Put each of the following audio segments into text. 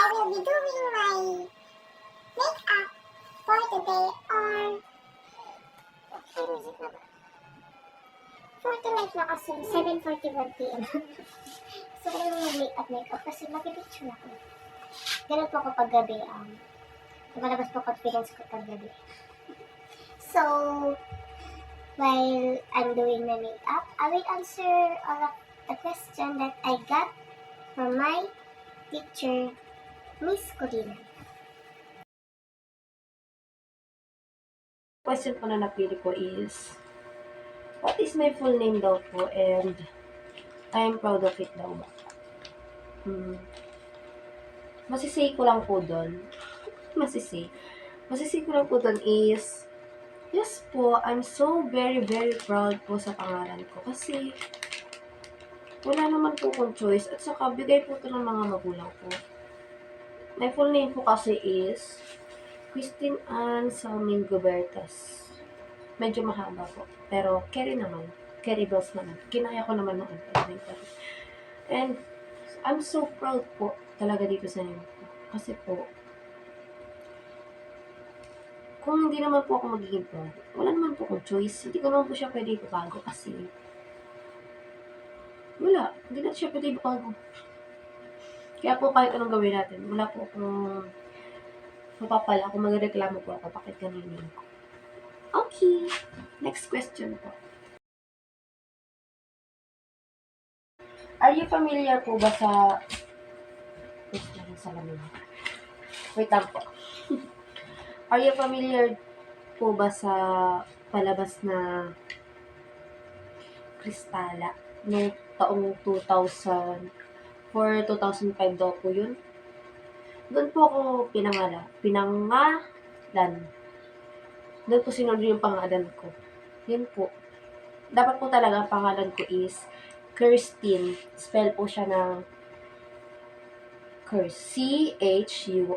I will be doing my makeup for today or music na ba? For tonight na kasi 7:41 p.m. So, kailangan mag-makeup kasi mag-picture ako. Ganun po ako pag gabi. Lumalabas po confidence ko pag gabi. So, while I'm doing my makeup, I will answer all of the questions that I got from my teacher, Miss Corina. Question po na napili ko is, what is my full name daw po and I am proud of it daw ba? Masisay ko lang po doon. Masisay ko lang po doon is, yes po, I'm so very proud po sa pangalan ko kasi wala naman po kong choice at saka bigay po ito ng mga magulang ko. My full name po kasi is Christine Ann Salmin Gubertas. Medyo mahaba po. Pero carry naman. Carry bells naman. Kinaya ko naman noon. And I'm so proud po talaga dito sa inyo. Kasi po, kung hindi naman po ako magiging proud, wala naman po akong choice. Hindi ko naman po siya pwede ipabago kasi wala. Hindi natin siya pwede ipabago. Kaya po kahit anong gawin natin, wala po akong mapapala kung magreklamo po ako, bakit ganun ko. Okay. Next question po. Are you familiar po ba sa... Wait lang po. Are you familiar po ba sa palabas na Kristala noong taong 2000 for 2005 daw po yun? Doon po ako pinangalan. Doon po sinunod yung pangalan ko. Yun po. Dapat po talaga ang pangalan ko is Kirstine. Spell po siya ng C-H-U-R-S.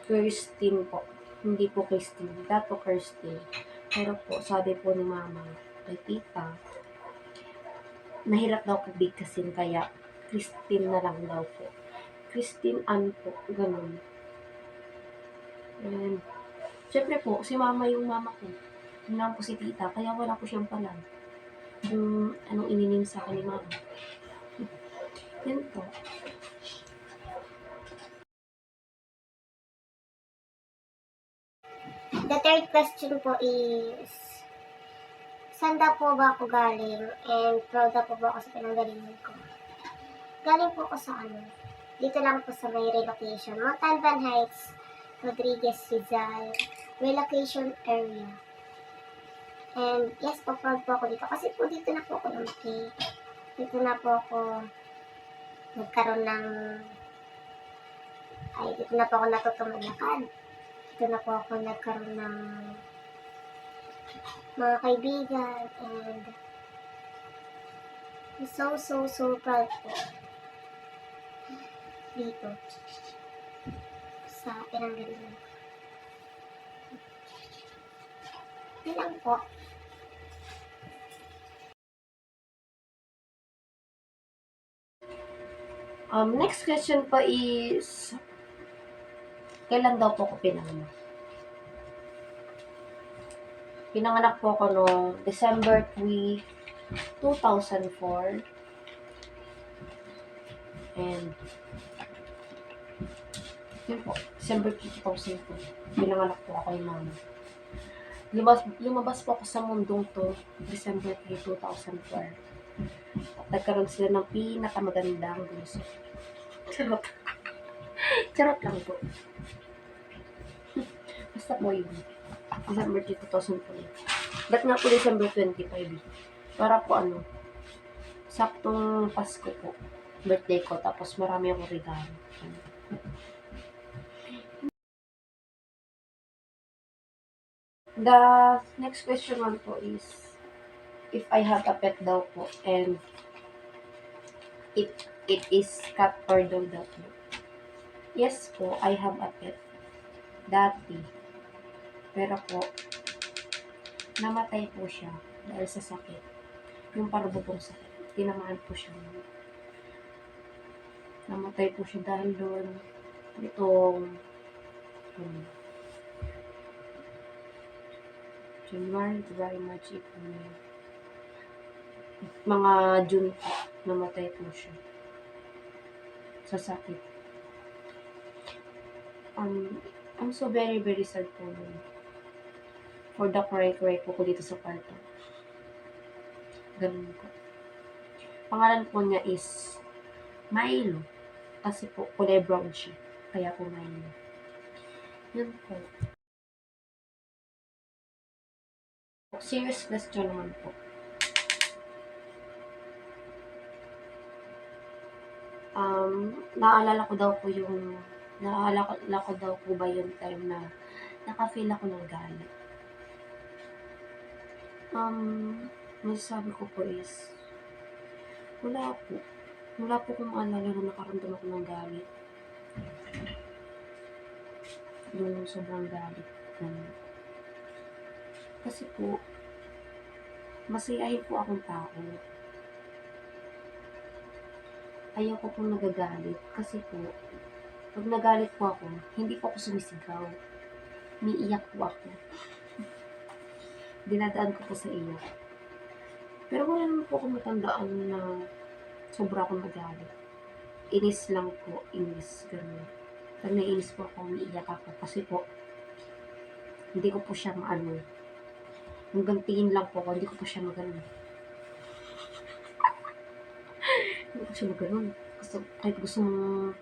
Kirstine po. Hindi po Christine. Dapat po Kirstine. Pero po, sabi po ni mama, kay tita, nahirap daw po bigkasin kaya Christine na lang daw po. Christine Ann po. Ganun. And, syempre po, si mama yung mama ko. Yun lang po si tita. Kaya wala po siyang palag. Yung anong ininim sa akin ni mama. Yun po. The third question po is, saan daw po ba ako galing and proud daw po ba ako sa pinanggalingan ko? Galing po ako sa dito lang po sa may relocation. Montalban Heights, Rodriguez, Rizal, relocation area. And yes po, proud po ako dito. Kasi po dito na po ako lumaki. Dito na po ako nagkaroon ng... dito na po ako natutong maglakad. Dito na po ako nagkaroon ng mga kaibigan and so proud po dito sa pinanggalingan ko. Yun lang po. Next question pa is, kailan daw po ako pinanganak? Pinanganak po ako noong December 3, 2004. And, yun po, December 2004. Pinanganak po ako yung mama. Lumabas po ako sa mundong to, December 3, 2004. At nagkaroon sila ng pinakamagandang gusto. Charot. Charot lang po. Basta po yun. December 3, 2004. Ba't nga po December 25? Para po saktong Pasko po. Birthday ko. Tapos marami akong regalo. The next question one po is, if I have a pet daw po and it is cat or dog daw po. Yes po, I have a pet. Dati. Pero po, namatay po siya dahil sa sakit. Yung parbo pong sakit. Tinamaan po siya. Namatay po siya dahil doon. Itong January, February, March, April, May. Mga June po, namatay po siya. Sa sakit. I'm so very, very sad po nun. For the cry po ko dito sa kwarto. Ganun po. Pangalan po niya is Milo. Kasi po, kulay brown siya. Kaya po Milo. Yun po. Serious question naman po. Naalala ko daw po ba yung time na naka-feel ako ng galit. Masasabi ko po is, wala po. Wala po kung maalala na nakaramdam ako ng galit. Yung sobrang galit. Kasi po, masayahin po akong tao. Ayaw ko pong nagagalit. Kasi po, pag nagalit po ako, hindi po ako sumisigaw. Umiiyak po ako. Dinadaan ko po sa iyak. Pero wala naman po akong matandaan na sobra akong nagalit. Inis lang po, ganun. Pag naiinis po ako, umiiyak ako. Kasi po, hindi ko po siya maano. Hanggang tingin lang po ako, hindi ko po siya maganon. Hindi ko siya maganon. Kahit gusto mong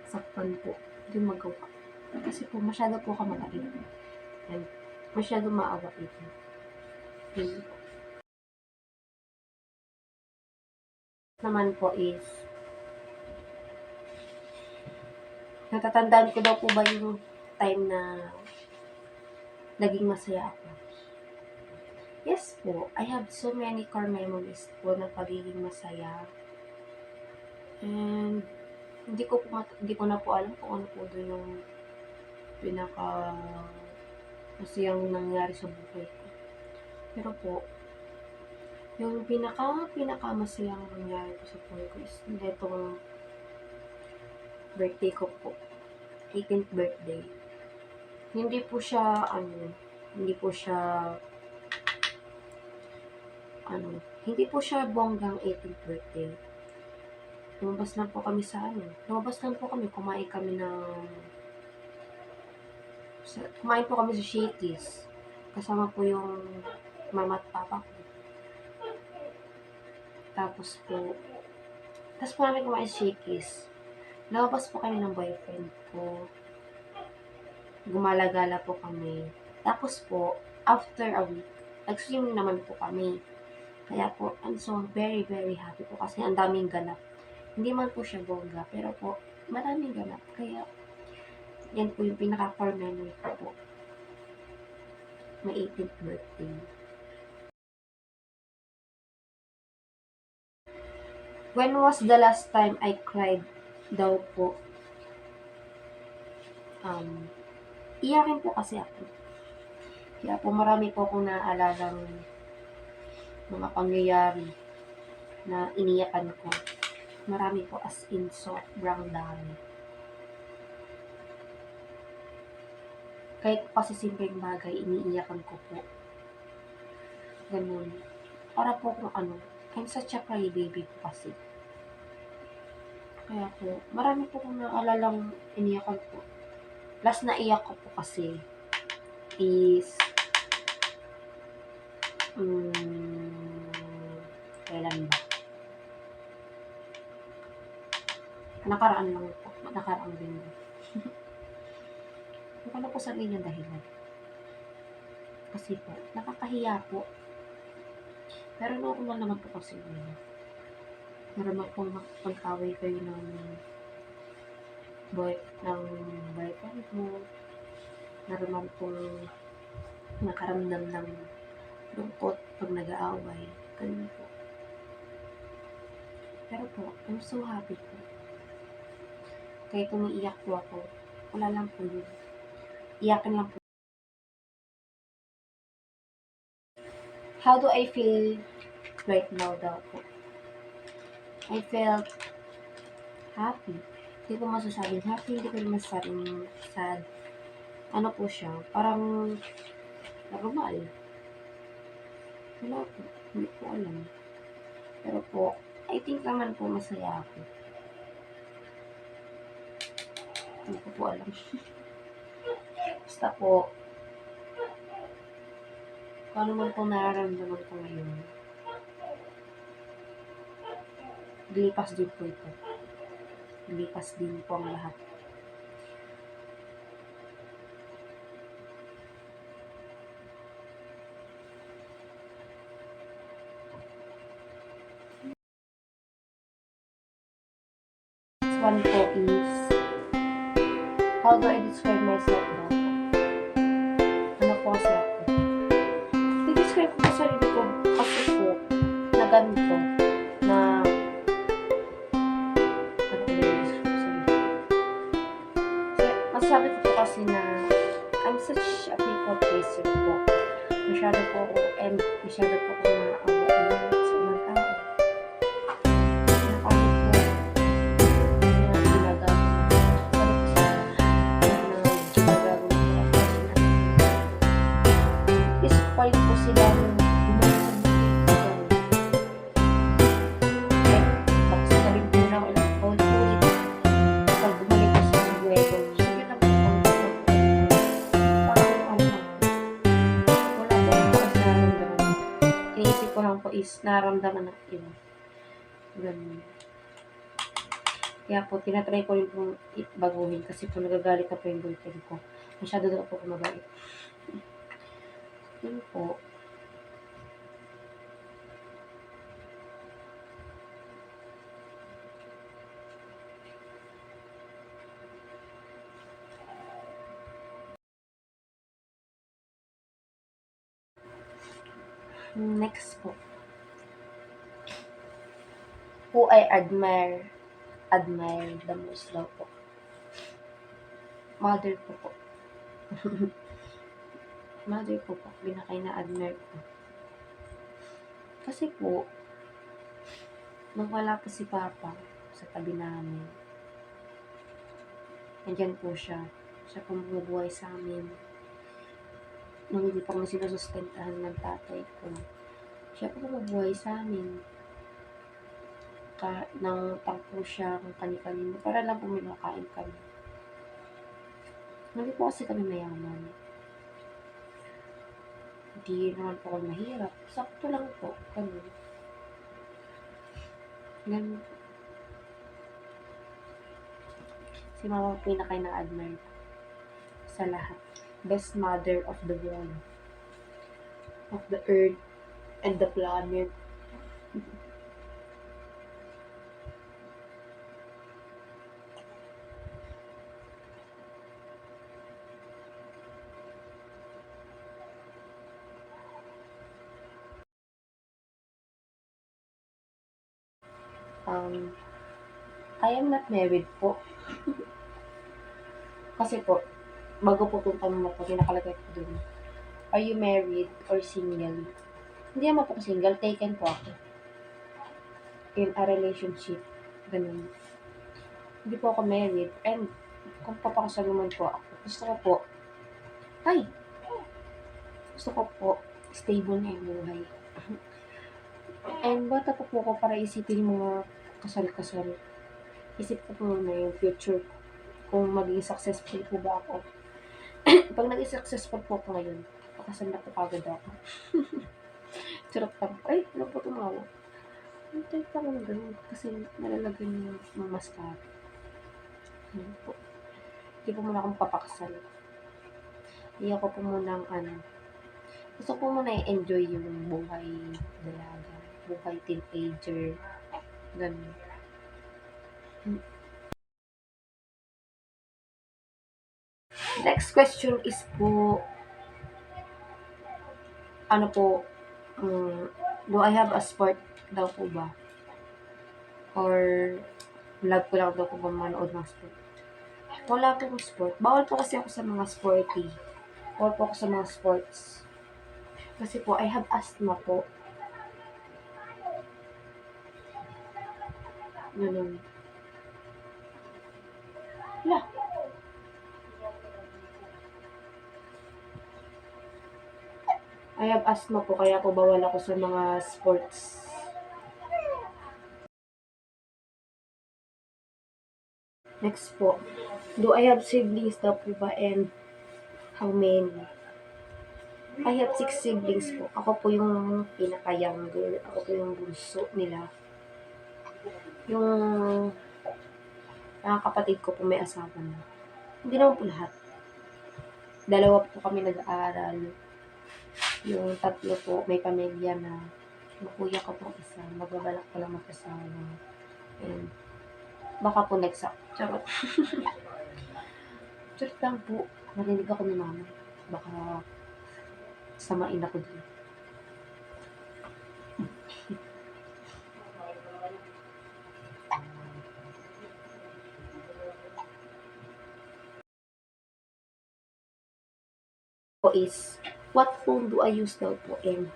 saktan po, hindi magawa. Kasi po, masyado po ako malaki. And masyado maawa ito. Naman po is, natatandaan ko daw po ba yung time na naging masaya ako? Yes po, I have so many core memories po ng pagiging masaya. And hindi ko na po alam kung ano po doon yung pinaka masayang nangyari sa buhay ko. Pero po, yung pinaka masayang nangyari ko sa buhay ko is netong birthday ko po. 18th birthday. Hindi po siya bonggang 18th birthday. Lumabas lang po kami, kumain po kami sa Shakey's. Kasama po yung mama at papa ko. Tapos po namin kumain sa Shakey's. Lumabas po kami ng boyfriend ko. Gumala-gala po kami. Tapos po, after a week, nag-swimming naman po kami. Kaya po, I'm so very, very happy po kasi ang daming ganap. Hindi man po siya bongga, pero po, maraming ganap. Kaya, yan po yung pinaka-core memory ko po. My 18th birthday. When was the last time I cried daw po? Iyakin po kasi ako. Kaya po marami po akong naalalang mga pangyayari na iniyakan ko. Marami po as in sobrang dami. Kahit kasi simpleng bagay, iniiyakan ko po. Ganun. Para po kung I'm such a crybaby po kasi. Kaya po, marami po kong naalalang iniyakan po. Last na iyak ko po kasi is kailan ba? Nakaraan lang po. Nakaraang linggo. Wala po sa inyo dahilan. Kasi po, nakakahiya po. Pero normal naman po kasi yun. Normal po magkaway kayo ng boyfriend mo. Normal po nakaramdam ng lungkot pag nag-aaway. Ganun po. Pero po, I'm so happy po. Kahit umiiyak po ako, wala lang po yun. Iyakin lang po. How do I feel right now daw po? I felt happy. Hindi ko masasabing happy, hindi ko rin masasabing sad. Ano po siya, parang normal. Wala po, hindi ko alam. Pero po, I think naman po masaya ako. Hindi ko po alam. Basta po, kung ano man po nararamdaman ko ngayon, lilipas din po ito. Lilipas din po ang lahat. Next one po is, how do I describe myself daw po? Ano po kasi ako? I-describe ko sa sarili ko kasi po, na ganito, na, ano ko i-describe sa sarili ko? Masasabi ko po kasi na, I'm such a people pleaser po. Masyado po ako, and masyado po ako na sa ibang tao. Nakakit po, na ginagawa is point po silang bumalik sa baka sasabihin po na ako ilang paulit-ulit pag bumalik ko sa buwego. Sige na po parang ano lang. Wala po yung kasi naramdaman. Iniisip ko lang po is naramdaman ng iba. Ganun. Kaya po, tinatry ko rin pong baguhin kasi po nagagalit na po yung boyfriend ko. Masyado daw po kumagalit. Yun po. Next po. Who I admire the most daw po. Mother ko po. Mother ko po. Binakay na admire ko. Kasi po, nung wala po si Papa sa tabi namin, nandyan po siya. Siya po bumubuhay sa amin. Nung hindi pa kami sinusustentahan ng tatay ko, siya po bumubuhay sa amin. Nang tangpo siya kung kani-kanino para lang po may makain kami. Hindi po kasi kami mayaman. Hindi naman po kami mahirap. Sakto lang po. Ganun. Ganun. Si Mama pinakay na-admire ko sa lahat. Best mother of the world. Of the earth and the planet. I am not married po. Kasi po, bago po itong tanong na po, pinakalagay ko dun. Are you married or single? Hindi naman po single, taken po ako. In a relationship. Ganun. Hindi po ako married. And, kung papakasal naman po ako, gusto ko po, gusto ko po, stable na yung buhay. And, bata po ako para isipin yung mga kasal-kasal. Isip ko po muna yung future ko. Kung maging successful po ba ako. Pag naging successful po ako ngayon, pakasal na po kagad ako. Charot lang. Ay, ano po tumawa? Hintay pa ko na ganun. Kasi nalalagyan yung mga mascara. Ano po. Hindi po muna akong papakasal. Hindi ako po muna gusto ko muna i-enjoy yung buhay dalaga. Buhay teenager. Ganun. Next question is po, do I have a sport daw po ba? Or, love ko lang daw po ba manood ng sport? Wala po sport. Bawal po kasi ako sa mga sporty. Bawal po ako sa mga sports. Kasi po, I have asthma po. Ganun. Hala. I have asthma po, kaya po bawal ako sa mga sports. Next po. Do I have siblings daw po ba, and how many? I have 6 siblings po. Ako po yung pinaka-younger. Ako po yung bunso nila. Yung kapatid ko po may asawa na. Hindi naman po lahat. 2 po kami nag-aaral. Yung 3 po may pamilya na. Yung kuya ko po isa. Magbabalak ko lang mag-asawa. And baka po next up. Charot. Charot lang po. Narinig ako ni mama. Baka samain ako dito. Is, what phone do I use daw po? And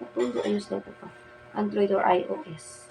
what phone do I use daw po pa? Android or iOS?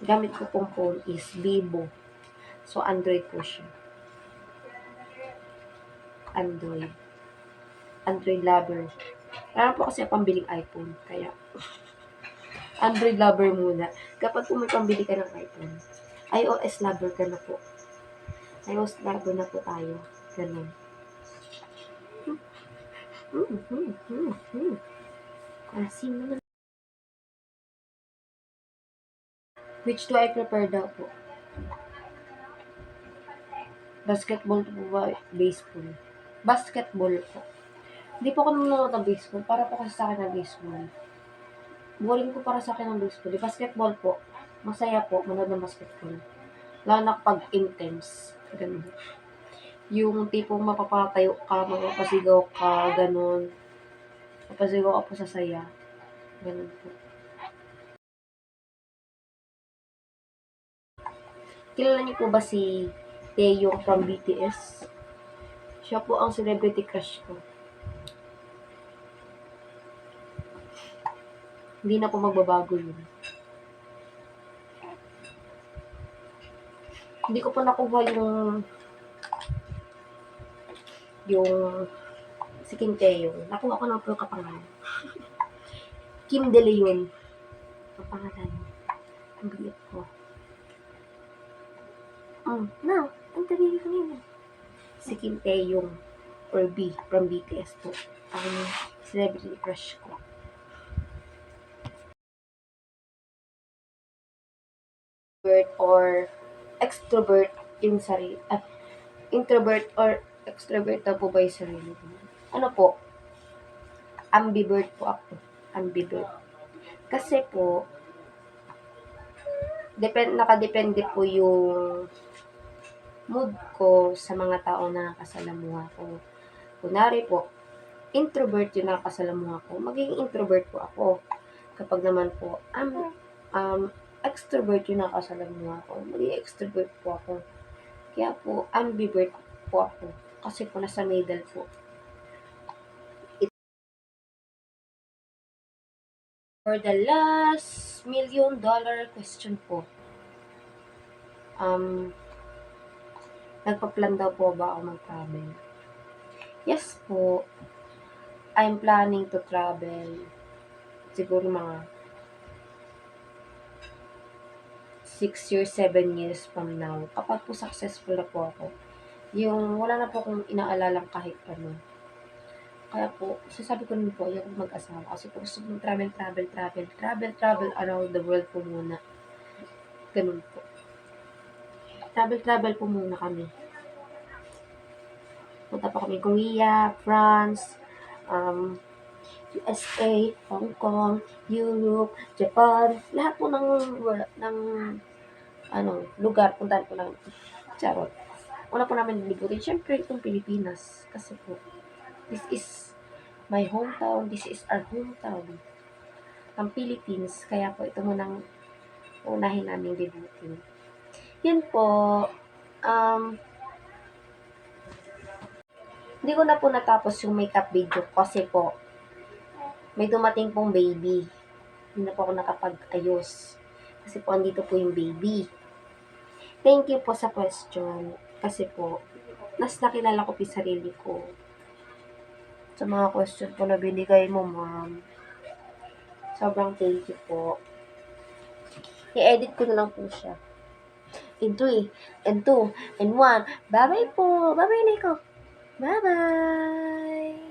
Gamit ko pong phone is Vivo. So, Android po siya. Android lover. Kaya po kasi pambiling iPhone. Kaya, Android lover muna. Kapag po may pambili ka ng iPhone, iOS lover ka na po. iOS lover na po tayo. Ganun. Asim naman. Which do I prefer daw po? Basketball po ba? Baseball? Basketball po. Hindi po ako nanonood ng baseball. Para po kasi sa akin ng baseball. Boring po para sa akin ng baseball. Basketball po. Masaya po manood ng basketball. Lalo na pag intense. Ganun. Yung tipong mapapatayo ka, mapapasigaw ka, ganun. Mapapasigaw ka po sa saya. Ganun po. Kilala niyo po ba si Taeyong from BTS? Siya po ang celebrity crush ko. Hindi na po magbabago yun. Hindi ko po nakuha yung si Kim Taeyong. Nakuha ko ng puro kapangalan. Kim De Leon. Ang pangalan. Ang bigat ko. No. Ang tabi ko nila. Si Kim Taeyong or B from BTS po. Ang celebrity crush ko. Introvert or extrovert yung sarili. Introvert or extrovert daw po ba yung sarili ko? Ano po? Ambivert po ako. Ambivert. Kasi po, nakadepende po yung mood ko sa mga tao na nakasalamuha ko. Kunwari po, introvert yung nakasalamuha ko, magiging introvert po ako. Kapag naman po, extrovert yung nakasalamuha ko, magiging extrovert po ako. Kaya po, ambivert po ako. Kasi po, nasa middle po. For the last $1 million question po, nagpa-plan daw po ba ako mag-travel? Yes po. I'm planning to travel. Siguro mga 6 years, 7 years from now. Kapag po successful na po ako. Yung wala na po akong inaalalang kahit ano. Kaya po, sasabi ko rin po, ayaw ko mag-asawa. Kasi po gusto kong travel around the world po muna. Ganun po. Travel po muna kami. Punta pa kami Korea, France, USA, Hong Kong, Europe, Japan, lahat po ng lugar, puntahan po namin. Charot. Una po namin libutin, syempre itong Pilipinas. Kasi po, this is my hometown, this is our hometown. Ang Philippines, kaya po ito munang unahin namin libutin. Yun po, hindi ko na po natapos yung makeup video kasi po, may dumating pong baby. Hindi na po ako nakapag-ayos. Kasi po, andito po yung baby. Thank you po sa question. Kasi po, mas nakilala ko po yung sarili ko. Sa mga question po na binigay mo, ma'am. Sobrang thank you po. I-edit ko na lang po siya. In 3, in 2, in 1. Bye-bye po. Bye-bye, Nico. Bye-bye.